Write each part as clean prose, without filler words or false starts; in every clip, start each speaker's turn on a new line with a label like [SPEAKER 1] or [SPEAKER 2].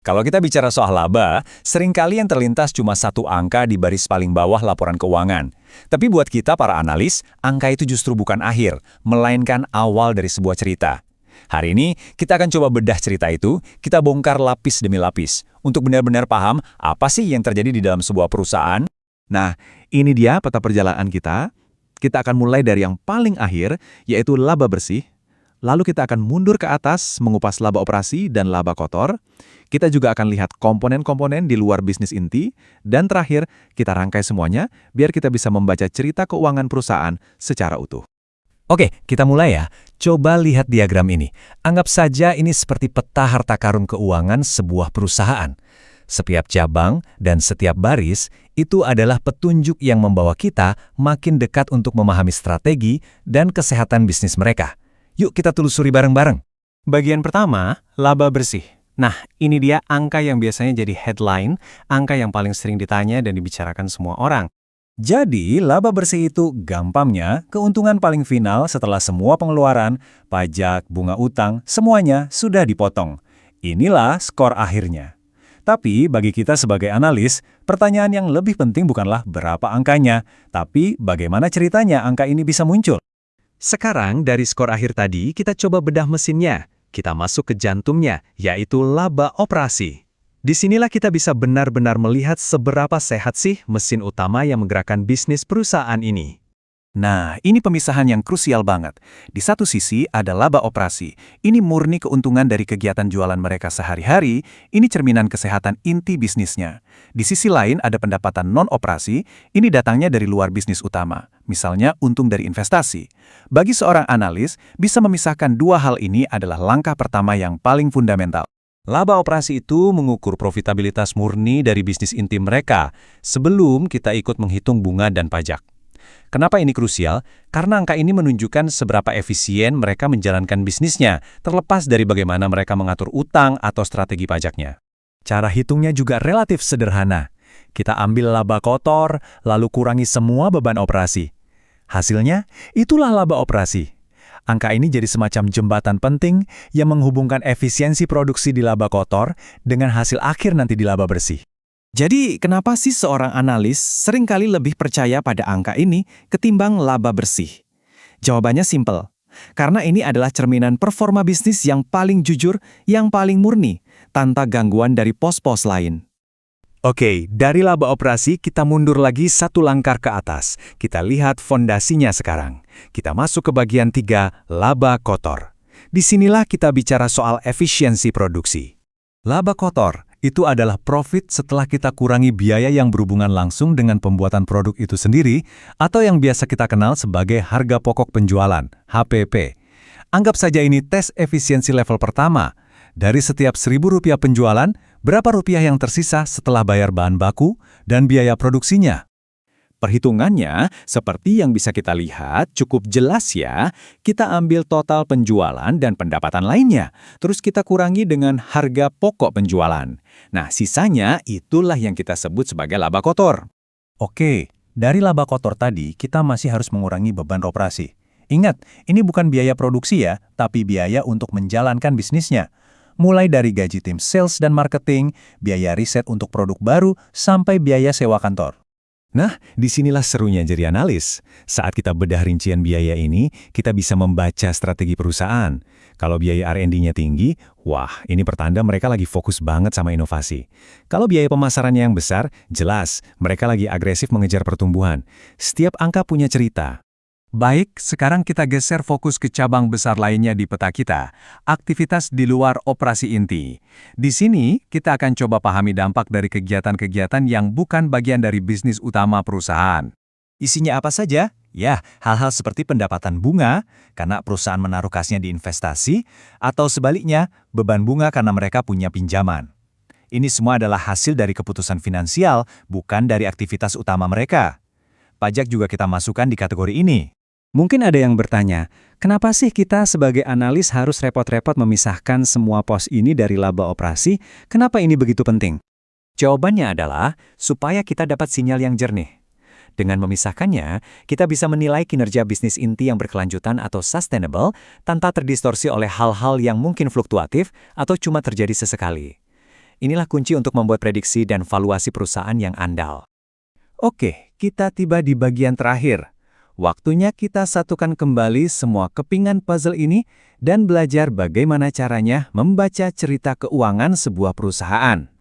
[SPEAKER 1] Kalau kita bicara soal laba, seringkali yang terlintas cuma satu angka di baris paling bawah laporan keuangan. Tapi buat kita para analis, angka itu justru bukan akhir, melainkan awal dari sebuah cerita. Hari ini, kita akan coba bedah cerita itu, kita bongkar lapis demi lapis, untuk benar-benar paham apa sih yang terjadi di dalam sebuah perusahaan.
[SPEAKER 2] Nah, ini dia peta perjalanan kita. Kita akan mulai dari yang paling akhir, yaitu laba bersih. Lalu kita akan mundur ke atas, mengupas laba operasi dan laba kotor. Kita juga akan lihat komponen-komponen di luar bisnis inti. Dan terakhir, kita rangkai semuanya, biar kita bisa membaca cerita keuangan perusahaan secara utuh.
[SPEAKER 1] Oke, kita mulai ya. Coba lihat diagram ini. Anggap saja ini seperti peta harta karun keuangan sebuah perusahaan. Setiap cabang dan setiap baris itu adalah petunjuk yang membawa kita makin dekat untuk memahami strategi dan kesehatan bisnis mereka. Yuk kita telusuri bareng-bareng.
[SPEAKER 3] Bagian pertama, laba bersih. Nah, ini dia angka yang biasanya jadi headline, angka yang paling sering ditanya dan dibicarakan semua orang.
[SPEAKER 1] Jadi, laba bersih itu gampangnya keuntungan paling final setelah semua pengeluaran, pajak, bunga utang, semuanya sudah dipotong. Inilah skor akhirnya. Tapi bagi kita sebagai analis, pertanyaan yang lebih penting bukanlah berapa angkanya, tapi bagaimana ceritanya angka ini bisa muncul.
[SPEAKER 2] Sekarang dari skor akhir tadi, kita coba bedah mesinnya. Kita masuk ke jantungnya, yaitu laba operasi. Disinilah kita bisa benar-benar melihat seberapa sehat sih mesin utama yang menggerakkan bisnis perusahaan ini.
[SPEAKER 3] Nah, ini pemisahan yang krusial banget. Di satu sisi ada laba operasi. Ini murni keuntungan dari kegiatan jualan mereka sehari-hari, ini cerminan kesehatan inti bisnisnya. Di sisi lain ada pendapatan non-operasi, ini datangnya dari luar bisnis utama. Misalnya untung dari investasi. Bagi seorang analis, bisa memisahkan dua hal ini adalah langkah pertama yang paling fundamental.
[SPEAKER 1] Laba operasi itu mengukur profitabilitas murni dari bisnis inti mereka sebelum kita ikut menghitung bunga dan pajak. Kenapa ini krusial? Karena angka ini menunjukkan seberapa efisien mereka menjalankan bisnisnya, terlepas dari bagaimana mereka mengatur utang atau strategi pajaknya. Cara hitungnya juga relatif sederhana. Kita ambil laba kotor, lalu kurangi semua beban operasi. Hasilnya, itulah laba operasi. Angka ini jadi semacam jembatan penting yang menghubungkan efisiensi produksi di laba kotor dengan hasil akhir nanti di laba bersih.
[SPEAKER 3] Jadi, kenapa sih seorang analis seringkali lebih percaya pada angka ini ketimbang laba bersih? Jawabannya simpel. Karena ini adalah cerminan performa bisnis yang paling jujur, yang paling murni, tanpa gangguan dari pos-pos lain.
[SPEAKER 1] Oke, dari laba operasi kita mundur lagi satu langkah ke atas. Kita lihat fondasinya sekarang. Kita masuk ke bagian 3, laba kotor. Disinilah kita bicara soal efisiensi produksi. Laba kotor itu adalah profit setelah kita kurangi biaya yang berhubungan langsung dengan pembuatan produk itu sendiri atau yang biasa kita kenal sebagai harga pokok penjualan, HPP. Anggap saja ini tes efisiensi level pertama. Dari setiap Rp1.000 penjualan, berapa rupiah yang tersisa setelah bayar bahan baku dan biaya produksinya?
[SPEAKER 3] Perhitungannya, seperti yang bisa kita lihat, cukup jelas ya. Kita ambil total penjualan dan pendapatan lainnya. Terus kita kurangi dengan harga pokok penjualan. Nah, sisanya itulah yang kita sebut sebagai laba kotor.
[SPEAKER 1] Oke, dari laba kotor tadi kita masih harus mengurangi beban operasi. Ingat, ini bukan biaya produksi ya, tapi biaya untuk menjalankan bisnisnya. Mulai dari gaji tim sales dan marketing, biaya riset untuk produk baru, sampai biaya sewa kantor. Nah, disinilah serunya jadi analis. Saat kita bedah rincian biaya ini, kita bisa membaca strategi perusahaan. Kalau biaya R&D-nya tinggi, wah, ini pertanda mereka lagi fokus banget sama inovasi. Kalau biaya pemasarannya yang besar, jelas, mereka lagi agresif mengejar pertumbuhan. Setiap angka punya cerita. Baik, sekarang kita geser fokus ke cabang besar lainnya di peta kita, aktivitas di luar operasi inti. Di sini, kita akan coba pahami dampak dari kegiatan-kegiatan yang bukan bagian dari bisnis utama perusahaan. Isinya apa saja? Ya, hal-hal seperti pendapatan bunga, karena perusahaan menaruh kasnya di investasi, atau sebaliknya, beban bunga karena mereka punya pinjaman. Ini semua adalah hasil dari keputusan finansial, bukan dari aktivitas utama mereka. Pajak juga kita masukkan di kategori ini.
[SPEAKER 3] Mungkin ada yang bertanya, kenapa sih kita sebagai analis harus repot-repot memisahkan semua pos ini dari laba operasi? Kenapa ini begitu penting?
[SPEAKER 1] Jawabannya adalah supaya kita dapat sinyal yang jernih. Dengan memisahkannya, kita bisa menilai kinerja bisnis inti yang berkelanjutan atau sustainable tanpa terdistorsi oleh hal-hal yang mungkin fluktuatif atau cuma terjadi sesekali. Inilah kunci untuk membuat prediksi dan valuasi perusahaan yang andal. Oke, kita tiba di bagian terakhir. Waktunya kita satukan kembali semua kepingan puzzle ini dan belajar bagaimana caranya membaca cerita keuangan sebuah perusahaan.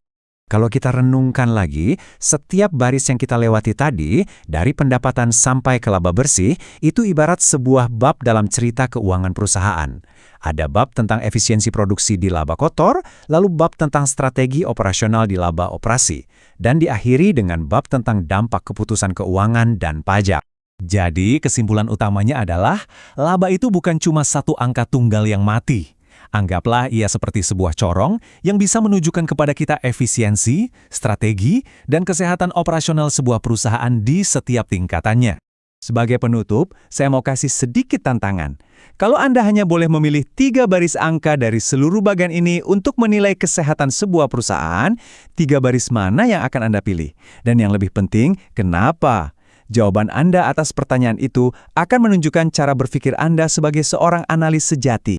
[SPEAKER 1] Kalau kita renungkan lagi, setiap baris yang kita lewati tadi, dari pendapatan sampai ke laba bersih, itu ibarat sebuah bab dalam cerita keuangan perusahaan. Ada bab tentang efisiensi produksi di laba kotor, lalu bab tentang strategi operasional di laba operasi, dan diakhiri dengan bab tentang dampak keputusan keuangan dan pajak. Jadi, kesimpulan utamanya adalah, laba itu bukan cuma satu angka tunggal yang mati. Anggaplah ia seperti sebuah corong yang bisa menunjukkan kepada kita efisiensi, strategi, dan kesehatan operasional sebuah perusahaan di setiap tingkatannya. Sebagai penutup, saya mau kasih sedikit tantangan. Kalau Anda hanya boleh memilih 3 baris angka dari seluruh bagian ini untuk menilai kesehatan sebuah perusahaan, 3 baris mana yang akan Anda pilih? Dan yang lebih penting, kenapa? Jawaban Anda atas pertanyaan itu akan menunjukkan cara berpikir Anda sebagai seorang analis sejati.